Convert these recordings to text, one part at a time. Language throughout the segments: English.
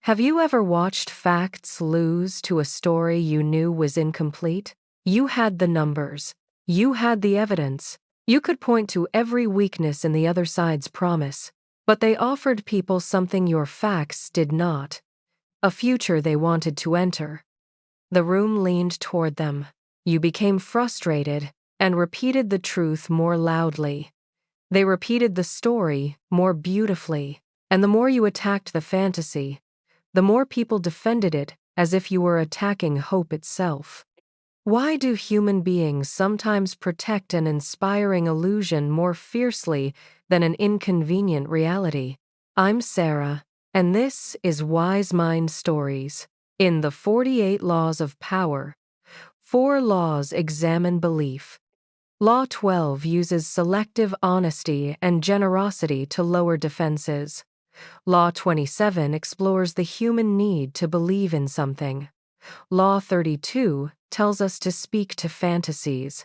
Have you ever watched facts lose to a story you knew was incomplete? You had the numbers. You had the evidence. You could point to every weakness in the other side's promise. But they offered people something your facts did not. A future they wanted to enter. The room leaned toward them. You became frustrated and repeated the truth more loudly. They repeated the story more beautifully, and the more you attacked the fantasy, the more people defended it as if you were attacking hope itself. Why do human beings sometimes protect an inspiring illusion more fiercely than an inconvenient reality? I'm Sarah, and this is WiseMind Stories. In the 48 Laws of Power, 4 laws examine belief. Law 12 uses selective honesty and generosity to lower defenses. Law 27 explores the human need to believe in something. Law 32 tells us to speak to fantasies.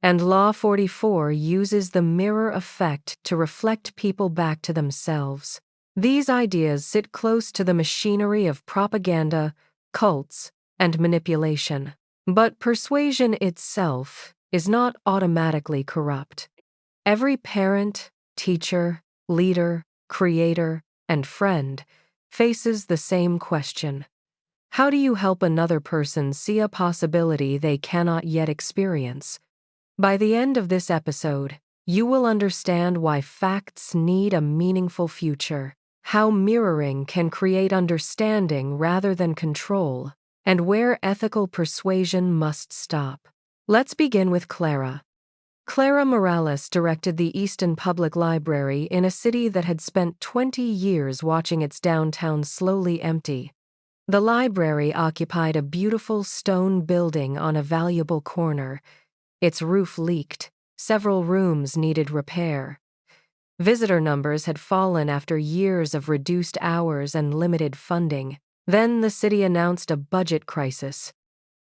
And Law 44 uses the mirror effect to reflect people back to themselves. These ideas sit close to the machinery of propaganda, cults, and manipulation. But persuasion itself is not automatically corrupt. Every parent, teacher, leader, creator, and friend faces the same question. How do you help another person see a possibility they cannot yet experience? By the end of this episode, you will understand why facts need a meaningful future, how mirroring can create understanding rather than control, and where ethical persuasion must stop. Let's begin with Clara. Clara Morales directed the Easton Public Library in a city that had spent 20 years watching its downtown slowly empty. The library occupied a beautiful stone building on a valuable corner. Its roof leaked. Several rooms needed repair. Visitor numbers had fallen after years of reduced hours and limited funding. Then the city announced a budget crisis.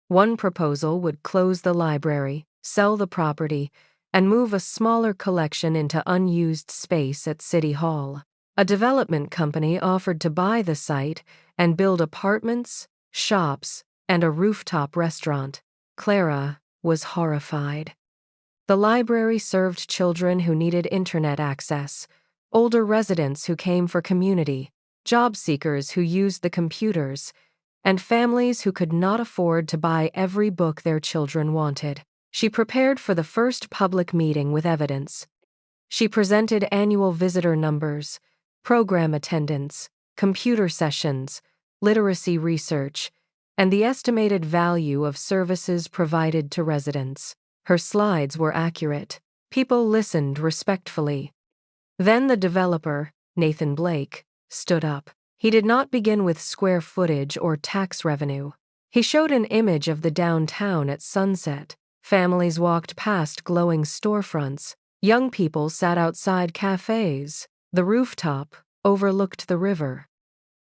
One proposal would close the library, sell the property, and move a smaller collection into unused space at City Hall. A development company offered to buy the site and build apartments, shops, and a rooftop restaurant. Clara was horrified. The library served children who needed internet access, older residents who came for community, job seekers who used the computers, and families who could not afford to buy every book their children wanted. She prepared for the first public meeting with evidence. She presented annual visitor numbers, program attendance, computer sessions, literacy research, and the estimated value of services provided to residents. Her slides were accurate. People listened respectfully. Then the developer, Nathan Blake, stood up. He did not begin with square footage or tax revenue. He showed an image of the downtown at sunset. Families walked past glowing storefronts. Young people sat outside cafes. The rooftop overlooked the river.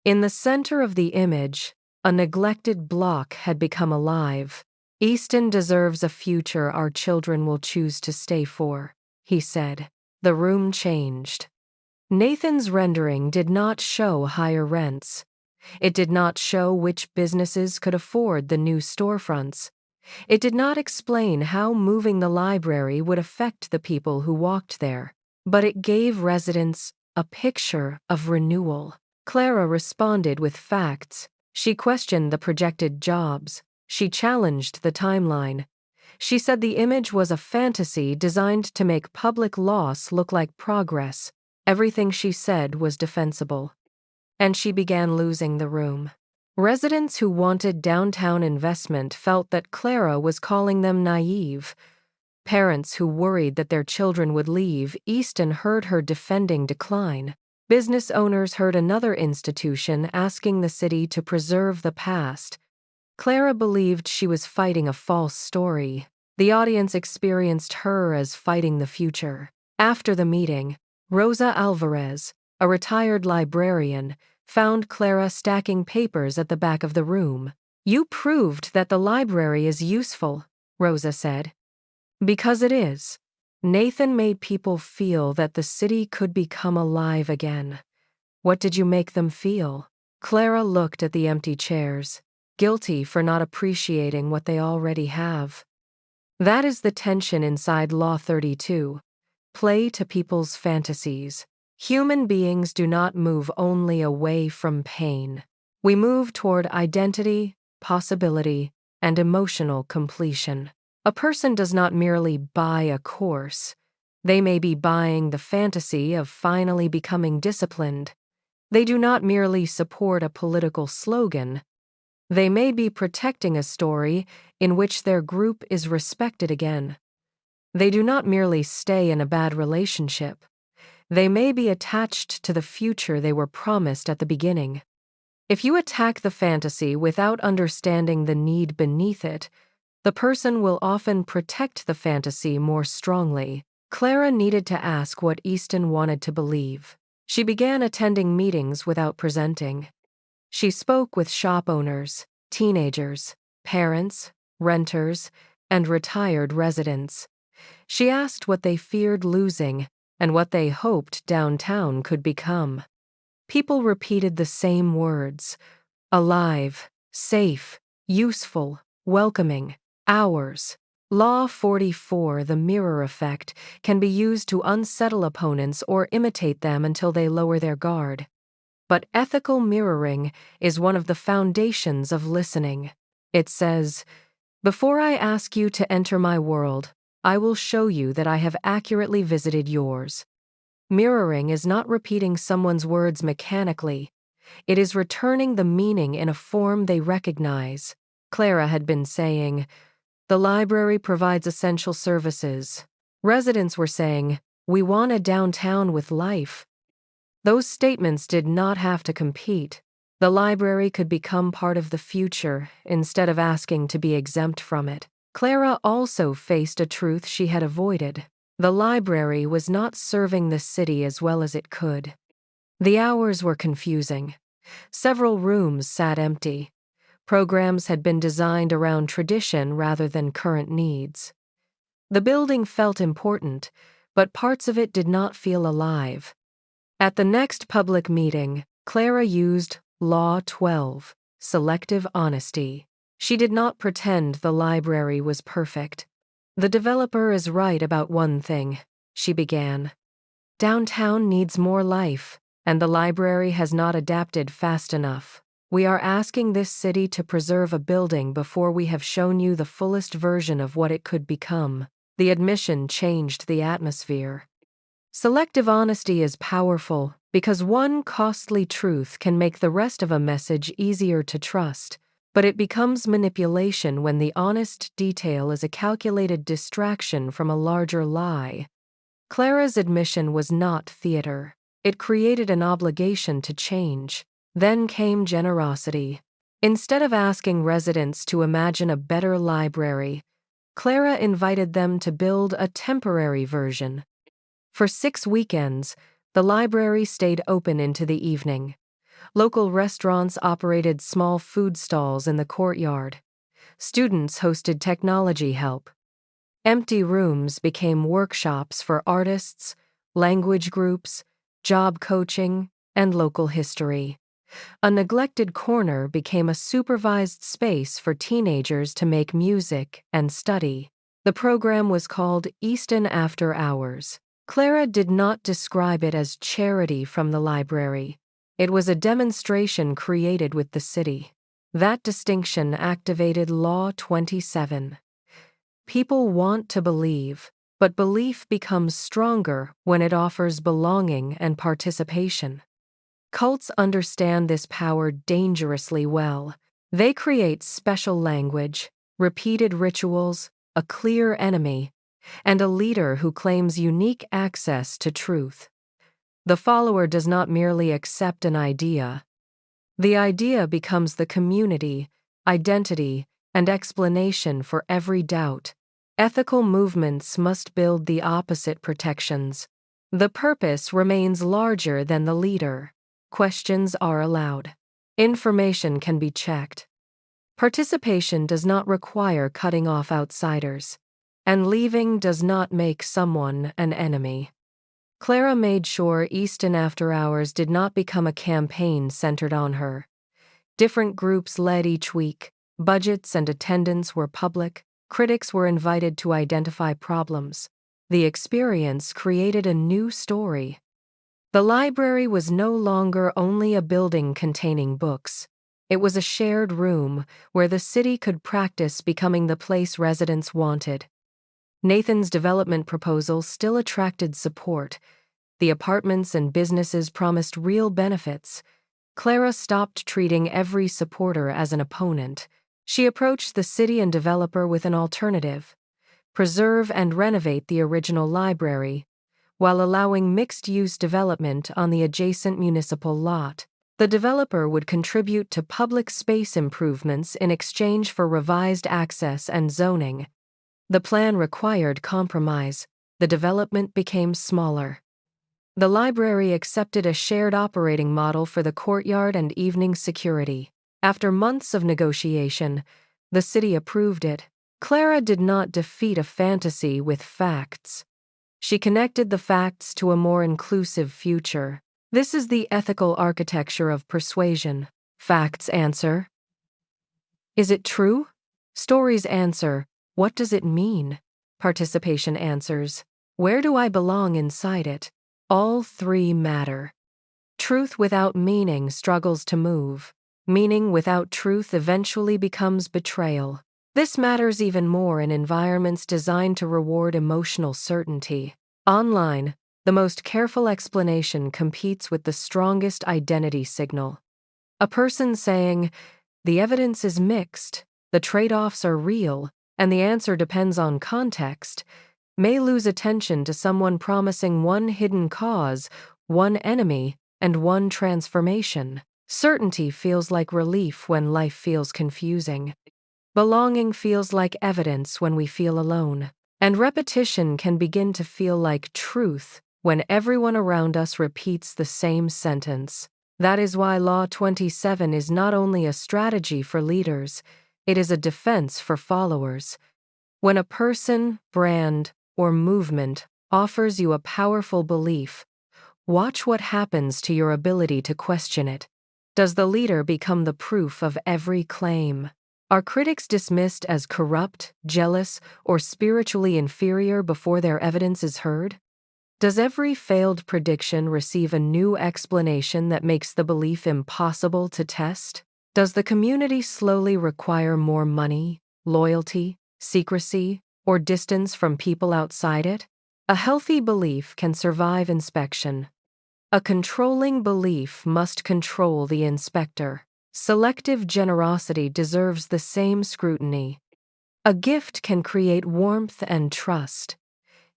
In the center of the image, a neglected block had become alive. Easton deserves a future our children will choose to stay for, he said. The room changed. Nathan's rendering did not show higher rents. It did not show which businesses could afford the new storefronts. It did not explain how moving the library would affect the people who walked there. But it gave residents a picture of renewal. Clara responded with facts. She questioned the projected jobs. She challenged the timeline. She said the image was a fantasy designed to make public loss look like progress. Everything she said was defensible. And she began losing the room. Residents who wanted downtown investment felt that Clara was calling them naive. Parents who worried that their children would leave Easton heard her defending decline. Business owners heard another institution asking the city to preserve the past. Clara believed she was fighting a false story. The audience experienced her as fighting the future. After the meeting, Rosa Alvarez, a retired librarian, found Clara stacking papers at the back of the room. "You proved that the library is useful," Rosa said. "Because it is." Nathan made people feel that the city could become alive again. What did you make them feel? Clara looked at the empty chairs, guilty for not appreciating what they already have. That is the tension inside Law 32. Play to people's fantasies. Human beings do not move only away from pain. We move toward identity, possibility, and emotional completion. A person does not merely buy a course. They may be buying the fantasy of finally becoming disciplined. They do not merely support a political slogan. They may be protecting a story in which their group is respected again. They do not merely stay in a bad relationship. They may be attached to the future they were promised at the beginning. If you attack the fantasy without understanding the need beneath it, the person will often protect the fantasy more strongly. Clara needed to ask what Easton wanted to believe. She began attending meetings without presenting. She spoke with shop owners, teenagers, parents, renters, and retired residents. She asked what they feared losing and what they hoped downtown could become. People repeated the same words: alive, safe, useful, welcoming, ours. Law 44, the mirror effect, can be used to unsettle opponents or imitate them until they lower their guard. But ethical mirroring is one of the foundations of listening. It says, "Before I ask you to enter my world, I will show you that I have accurately visited yours." Mirroring is not repeating someone's words mechanically. It is returning the meaning in a form they recognize. Clara had been saying, "The library provides essential services." Residents were saying, "We want a downtown with life." Those statements did not have to compete. The library could become part of the future instead of asking to be exempt from it. Clara also faced a truth she had avoided. The library was not serving the city as well as it could. The hours were confusing. Several rooms sat empty. Programs had been designed around tradition rather than current needs. The building felt important, but parts of it did not feel alive. At the next public meeting, Clara used Law 12, selective honesty. She did not pretend the library was perfect. "The developer is right about one thing," she began. "Downtown needs more life, and the library has not adapted fast enough. We are asking this city to preserve a building before we have shown you the fullest version of what it could become." The admission changed the atmosphere. Selective honesty is powerful because one costly truth can make the rest of a message easier to trust, but it becomes manipulation when the honest detail is a calculated distraction from a larger lie. Clara's admission was not theater. It created an obligation to change. Then came generosity. Instead of asking residents to imagine a better library, Clara invited them to build a temporary version. For 6 weekends, the library stayed open into the evening. Local restaurants operated small food stalls in the courtyard. Students hosted technology help. Empty rooms became workshops for artists, language groups, job coaching, and local history. A neglected corner became a supervised space for teenagers to make music and study. The program was called Easton After Hours. Clara did not describe it as charity from the library. It was a demonstration created with the city. That distinction activated Law 27. People want to believe, but belief becomes stronger when it offers belonging and participation. Cults understand this power dangerously well. They create special language, repeated rituals, a clear enemy, and a leader who claims unique access to truth. The follower does not merely accept an idea. The idea becomes the community, identity, and explanation for every doubt. Ethical movements must build the opposite protections. The purpose remains larger than the leader. Questions are allowed. Information can be checked. Participation does not require cutting off outsiders, and leaving does not make someone an enemy. Clara made sure Easton After Hours did not become a campaign centered on her. Different groups led each week. Budgets and attendance were public. Critics were invited to identify problems. The experience created a new story. The library was no longer only a building containing books. It was a shared room where the city could practice becoming the place residents wanted. Nathan's development proposal still attracted support. The apartments and businesses promised real benefits. Clara stopped treating every supporter as an opponent. She approached the city and developer with an alternative: preserve and renovate the original library, while allowing mixed-use development on the adjacent municipal lot. The developer would contribute to public space improvements in exchange for revised access and zoning. The plan required compromise. The development became smaller. The library accepted a shared operating model for the courtyard and evening security. After months of negotiation, the city approved it. Clara did not defeat a fantasy with facts. She connected the facts to a more inclusive future. This is the ethical architecture of persuasion. Facts answer, "Is it true?" Stories answer, "What does it mean?" Participation answers, "Where do I belong inside it?" All three matter. Truth without meaning struggles to move. Meaning without truth eventually becomes betrayal. This matters even more in environments designed to reward emotional certainty. Online, the most careful explanation competes with the strongest identity signal. A person saying, "The evidence is mixed, the trade-offs are real, and the answer depends on context," may lose attention to someone promising one hidden cause, one enemy, and one transformation. Certainty feels like relief when life feels confusing. Belonging feels like evidence when we feel alone. And repetition can begin to feel like truth when everyone around us repeats the same sentence. That is why Law 27 is not only a strategy for leaders, it is a defense for followers. When a person, brand, or movement offers you a powerful belief, watch what happens to your ability to question it. Does the leader become the proof of every claim? Are critics dismissed as corrupt, jealous, or spiritually inferior before their evidence is heard? Does every failed prediction receive a new explanation that makes the belief impossible to test? Does the community slowly require more money, loyalty, secrecy, or distance from people outside it? A healthy belief can survive inspection. A controlling belief must control the inspector. Selective generosity deserves the same scrutiny. A gift can create warmth and trust.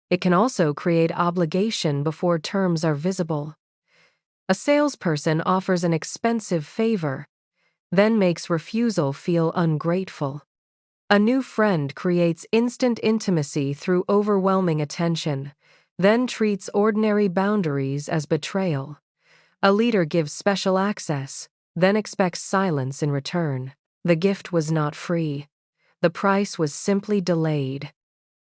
It can also create obligation before terms are visible. A salesperson offers an expensive favor, then makes refusal feel ungrateful. A new friend creates instant intimacy through overwhelming attention, then treats ordinary boundaries as betrayal. A leader gives special access, then expects silence in return. The gift was not free. The price was simply delayed.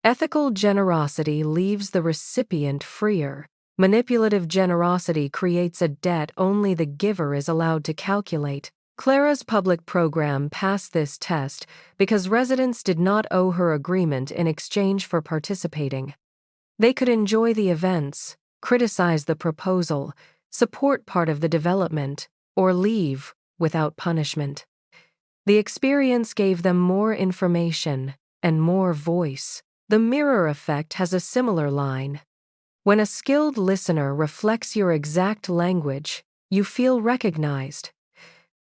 Ethical generosity leaves the recipient freer. Manipulative generosity creates a debt only the giver is allowed to calculate. Clara's public program passed this test because residents did not owe her agreement in exchange for participating. They could enjoy the events, criticize the proposal, support part of the development, or leave without punishment. The experience gave them more information and more voice. The mirror effect has a similar line. When a skilled listener reflects your exact language, you feel recognized.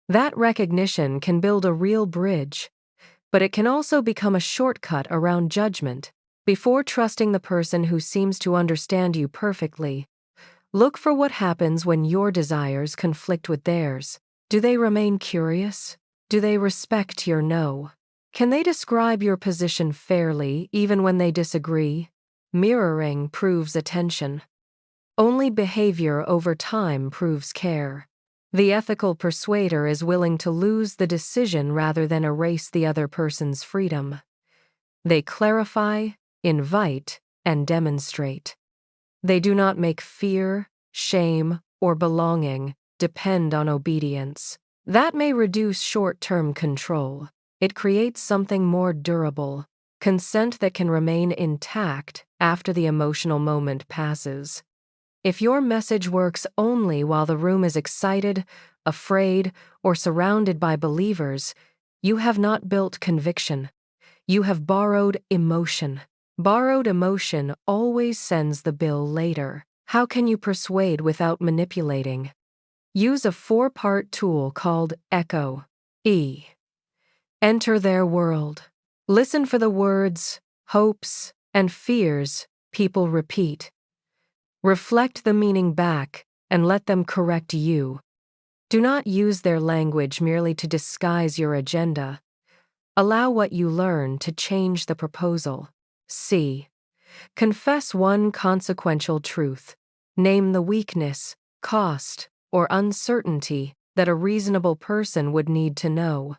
That recognition can build a real bridge, but it can also become a shortcut around judgment. Before trusting the person who seems to understand you perfectly, look for what happens when your desires conflict with theirs. Do they remain curious? Do they respect your no? Can they describe your position fairly even when they disagree? Mirroring proves attention. Only behavior over time proves care. The ethical persuader is willing to lose the decision rather than erase the other person's freedom. They clarify, invite, and demonstrate. They do not make fear, shame, or belonging depend on obedience. That may reduce short-term control. It creates something more durable, consent that can remain intact after the emotional moment passes. If your message works only while the room is excited, afraid, or surrounded by believers, you have not built conviction. You have borrowed emotion. Borrowed emotion always sends the bill later. How can you persuade without manipulating? Use a 4-part tool called Echo. E. Enter their world. Listen for the words, hopes, and fears people repeat. Reflect the meaning back and let them correct you. Do not use their language merely to disguise your agenda. Allow what you learn to change the proposal. C. Confess one consequential truth. Name the weakness, cost, or uncertainty that a reasonable person would need to know.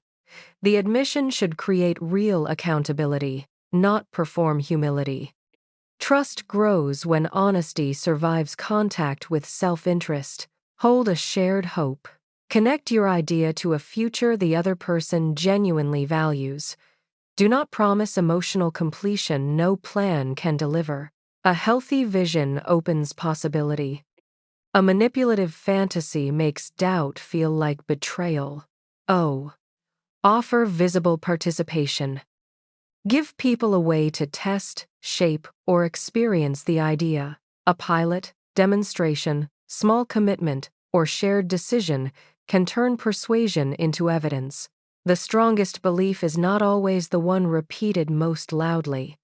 The admission should create real accountability, not perform humility. Trust grows when honesty survives contact with self-interest. Hold a shared hope. Connect your idea to a future the other person genuinely values. Do not promise emotional completion no plan can deliver. A healthy vision opens possibility. A manipulative fantasy makes doubt feel like betrayal. O. Offer visible participation. Give people a way to test, shape, or experience the idea. A pilot, demonstration, small commitment, or shared decision can turn persuasion into evidence. The strongest belief is not always the one repeated most loudly.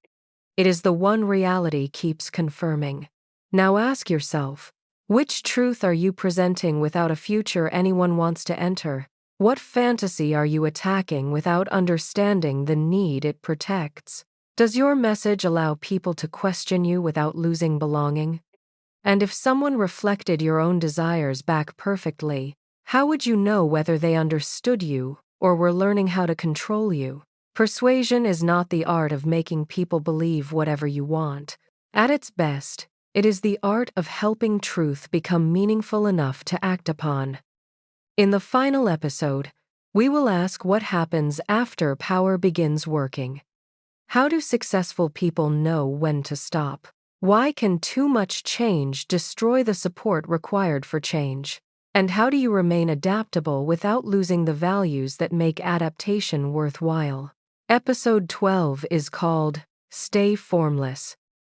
It is the one reality keeps confirming. Now ask yourself, which truth are you presenting without a future anyone wants to enter? What fantasy are you attacking without understanding the need it protects? Does your message allow people to question you without losing belonging? And if someone reflected your own desires back perfectly, how would you know whether they understood you or were learning how to control you? Persuasion is not the art of making people believe whatever you want. At its best, it is the art of helping truth become meaningful enough to act upon. In the final episode, we will ask what happens after power begins working. How do successful people know when to stop? Why can too much change destroy the support required for change? And how do you remain adaptable without losing the values that make adaptation worthwhile? Episode 12 is called Stay Formless.